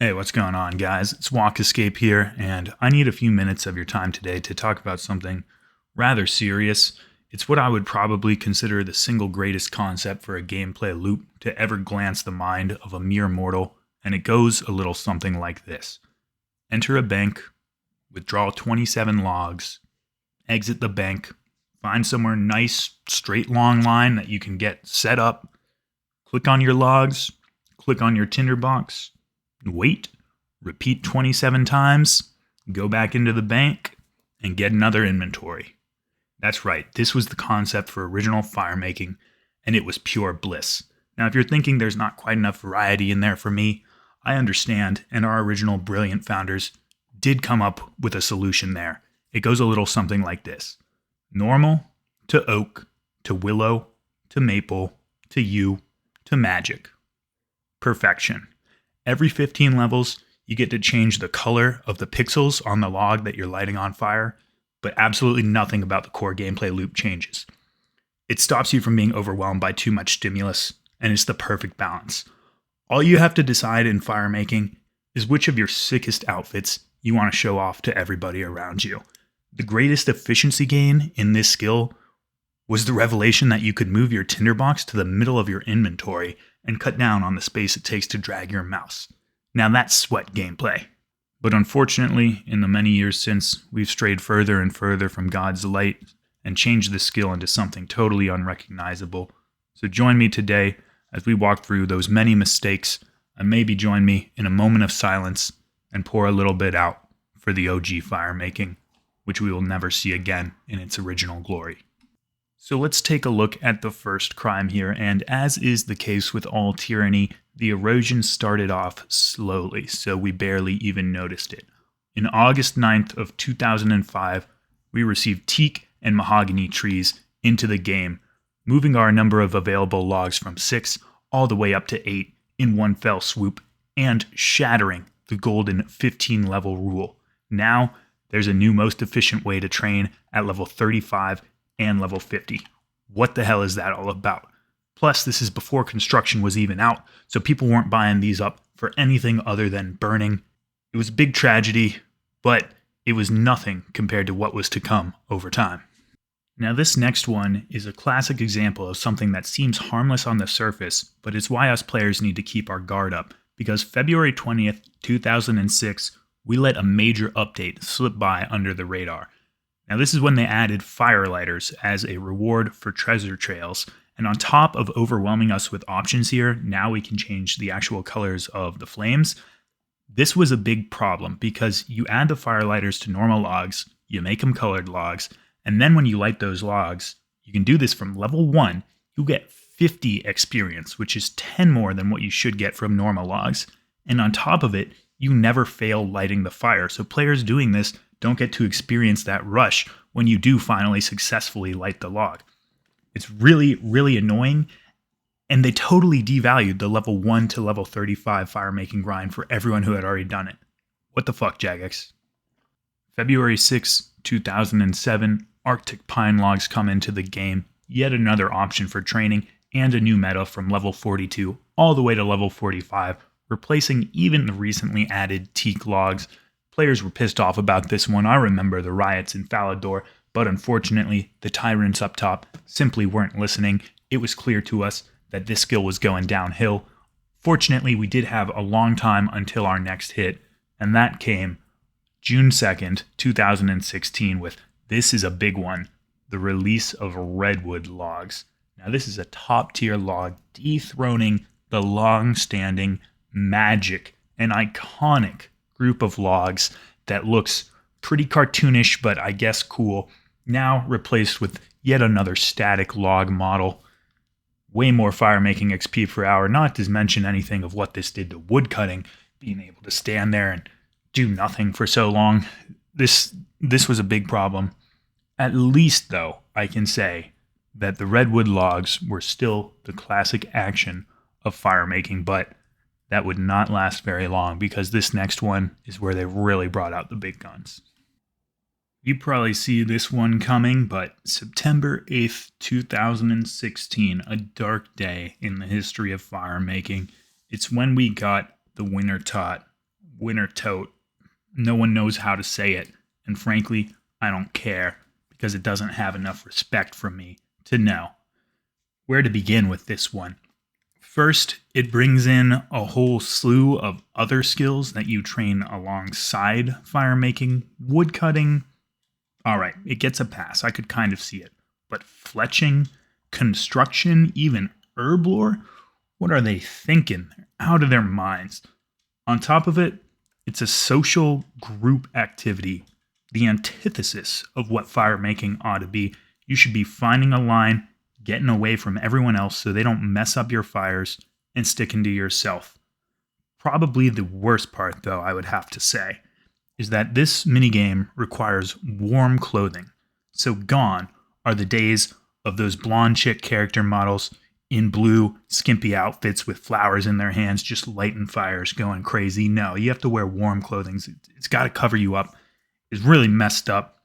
Hey, what's going on, guys? It's Walk Escape here, and I need a few minutes of your time today to talk about something rather serious. It's what I would probably consider the single greatest concept for a gameplay loop to ever glance the mind of a mere mortal, and it goes a little something like this. Enter a bank, withdraw 27 logs, exit the bank, find somewhere nice, straight long line that you can get set up, click on your logs, click on your tinderbox, wait, repeat 27 times, go back into the bank, and get another inventory. That's right, this was the concept for original firemaking, and it was pure bliss. Now, if you're thinking there's not quite enough variety in there for me, I understand, and our original brilliant founders did come up with a solution there. It goes a little something like this. Normal to oak to willow to maple to yew to magic. Perfection. Every 15 levels, you get to change the color of the pixels on the log that you're lighting on fire, but absolutely nothing about the core gameplay loop changes. It stops you from being overwhelmed by too much stimulus, and it's the perfect balance. All you have to decide in firemaking is which of your sickest outfits you want to show off to everybody around you. The greatest efficiency gain in this skill was the revelation that you could move your tinderbox to the middle of your inventory and cut down on the space it takes to drag your mouse. Now that's sweat gameplay. But unfortunately, in the many years since, we've strayed further and further from God's light and changed the skill into something totally unrecognizable. So join me today as we walk through those many mistakes, and maybe join me in a moment of silence and pour a little bit out for the OG firemaking, which we will never see again in its original glory. So let's take a look at the first crime here, and as is the case with all tyranny, the erosion started off slowly, so we barely even noticed it. In August 9th of 2005, we received teak and mahogany trees into the game, moving our number of available logs from 6 all the way up to 8 in one fell swoop, and shattering the golden 15 level rule. Now, there's a new most efficient way to train at level 35 and level 50. What the hell is that all about? Plus, this is before construction was even out, so people weren't buying these up for anything other than burning. It was a big tragedy, but it was nothing compared to what was to come over time. Now, this next one is a classic example of something that seems harmless on the surface, but it's why us players need to keep our guard up, because February 20th, 2006, we let a major update slip by under the radar. Now, this is when they added Firelighters as a reward for treasure trails, and on top of overwhelming us with options here, now we can change the actual colors of the flames. This was a big problem because you add the Firelighters to normal logs, you make them colored logs, and then when you light those logs, you can do this from level 1, you get 50 experience, which is 10 more than what you should get from normal logs. And on top of it, you never fail lighting the fire, so players doing this don't get to experience that rush when you do finally successfully light the log. It's really, really annoying, and they totally devalued the level 1 to level 35 firemaking grind for everyone who had already done it. What the fuck, Jagex? February 6, 2007, Arctic pine logs come into the game, yet another option for training, and a new meta from level 42 all the way to level 45, replacing even the recently added teak logs. Players were pissed off about this one. I remember the riots in Falador, but unfortunately, the tyrants up top simply weren't listening. It was clear to us that this skill was going downhill. Fortunately, we did have a long time until our next hit, and that came June 2nd, 2016 with, this is a big one, the release of Redwood Logs. Now, this is a top-tier log dethroning the long-standing magic and iconic group of logs that looks pretty cartoonish, but I guess cool, now replaced with yet another static log model. Way more firemaking XP per hour, not to mention anything of what this did to woodcutting, being able to stand there and do nothing for so long. This was a big problem. At least, though, I can say that the Redwood Logs were still the classic action of firemaking, but that would not last very long because this next one is where they really brought out the big guns. You probably see this one coming, but September 8th, 2016, a dark day in the history of firemaking. It's when we got the Wintertodt Wintertodt. No one knows how to say it, and frankly, I don't care because it doesn't have enough respect from me to know where to begin with this one. First, it brings in a whole slew of other skills that you train alongside firemaking. Woodcutting, alright, it gets a pass. I could kind of see it. But fletching, construction, even herb lore? What are they thinking? They're out of their minds. On top of it, it's a social group activity, the antithesis of what firemaking ought to be. You should be finding a line, getting away from everyone else so they don't mess up your fires, and sticking to yourself. Probably the worst part, though, I would have to say, is that this minigame requires warm clothing. So gone are the days of those blonde chick character models in blue, skimpy outfits with flowers in their hands, just lighting fires, going crazy. No, you have to wear warm clothing. It's got to cover you up. It's really messed up.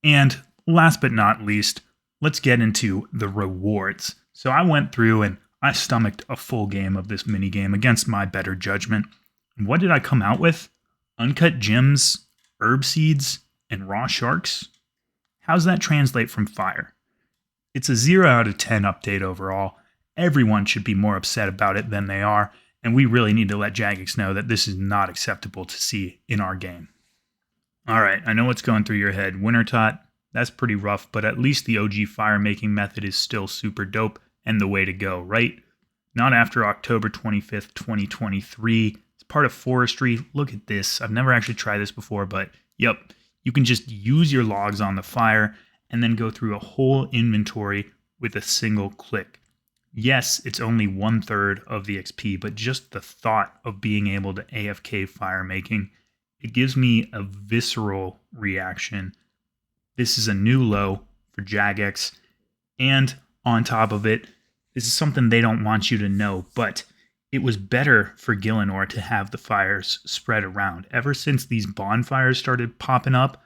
And last but not least, let's get into the rewards. So I went through and I stomached a full game of this minigame against my better judgment. And what did I come out with? Uncut gems, herb seeds, and raw sharks? How's that translate from fire? It's a 0 out of 10 update overall. Everyone should be more upset about it than they are, and we really need to let Jagex know that this is not acceptable to see in our game. Alright, I know what's going through your head. Wintertodt, that's pretty rough, but at least the OG firemaking method is still super dope and the way to go, right? Not after October 25th, 2023. It's part of forestry. Look at this. I've never actually tried this before, but yep, you can just use your logs on the fire and then go through a whole inventory with a single click. Yes, it's only 1/3 of the XP, but just the thought of being able to AFK firemaking, it gives me a visceral reaction. This is a new low for Jagex, and on top of it, this is something they don't want you to know, but it was better for Gielinor to have the fires spread around. Ever since these bonfires started popping up,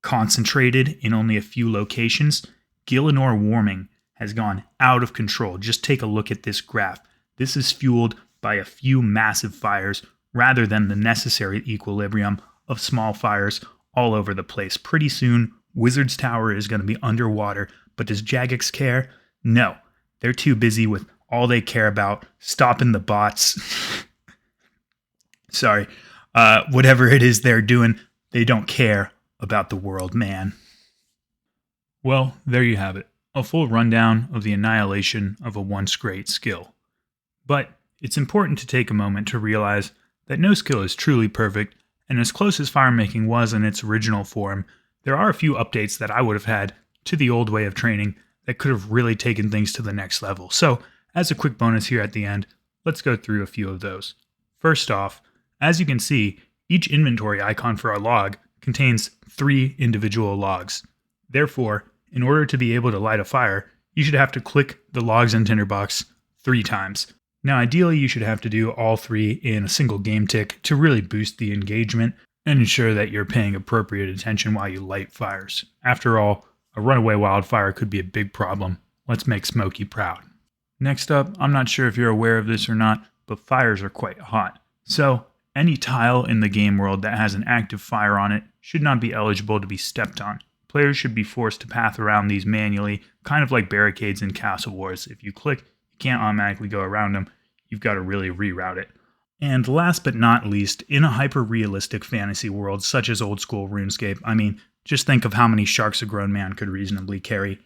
concentrated in only a few locations, Gielinor warming has gone out of control. Just take a look at this graph. This is fueled by a few massive fires rather than the necessary equilibrium of small fires all over the place. Pretty soon, Wizard's Tower is going to be underwater, but does Jagex care? No. They're too busy with all they care about, stopping the bots. Sorry. Whatever it is they're doing, they don't care about the world, man. Well, there you have it. A full rundown of the annihilation of a once great skill. But it's important to take a moment to realize that no skill is truly perfect, and as close as firemaking was in its original form, there are a few updates that I would have had to the old way of training that could have really taken things to the next level. So, as a quick bonus here at the end, let's go through a few of those. First off, as you can see, each inventory icon for our log contains 3 individual logs. Therefore, in order to be able to light a fire, you should have to click the logs and tinderbox 3 times. Now, ideally, you should have to do all 3 in a single game tick to really boost the engagement and ensure that you're paying appropriate attention while you light fires. After all, a runaway wildfire could be a big problem. Let's make Smokey proud. Next up, I'm not sure if you're aware of this or not, but fires are quite hot. So, any tile in the game world that has an active fire on it should not be eligible to be stepped on. Players should be forced to path around these manually, kind of like barricades in Castle Wars. If you click, you can't automatically go around them. You've got to really reroute it. And last but not least, in a hyper-realistic fantasy world such as old-school RuneScape, I mean, just think of how many sharks a grown man could reasonably carry.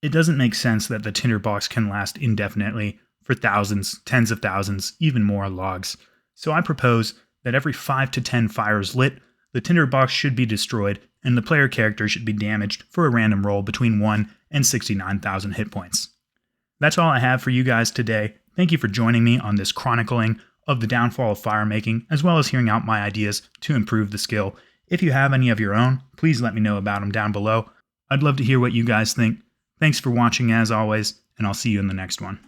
It doesn't make sense that the tinderbox can last indefinitely for thousands, tens of thousands, even more logs. So I propose that every 5 to 10 fires lit, the tinderbox should be destroyed, and the player character should be damaged for a random roll between 1 and 69,000 hit points. That's all I have for you guys today. Thank you for joining me on this chronicling of the downfall of firemaking, as well as hearing out my ideas to improve the skill. If you have any of your own, please let me know about them down below. I'd love to hear what you guys think. Thanks for watching as always, and I'll see you in the next one.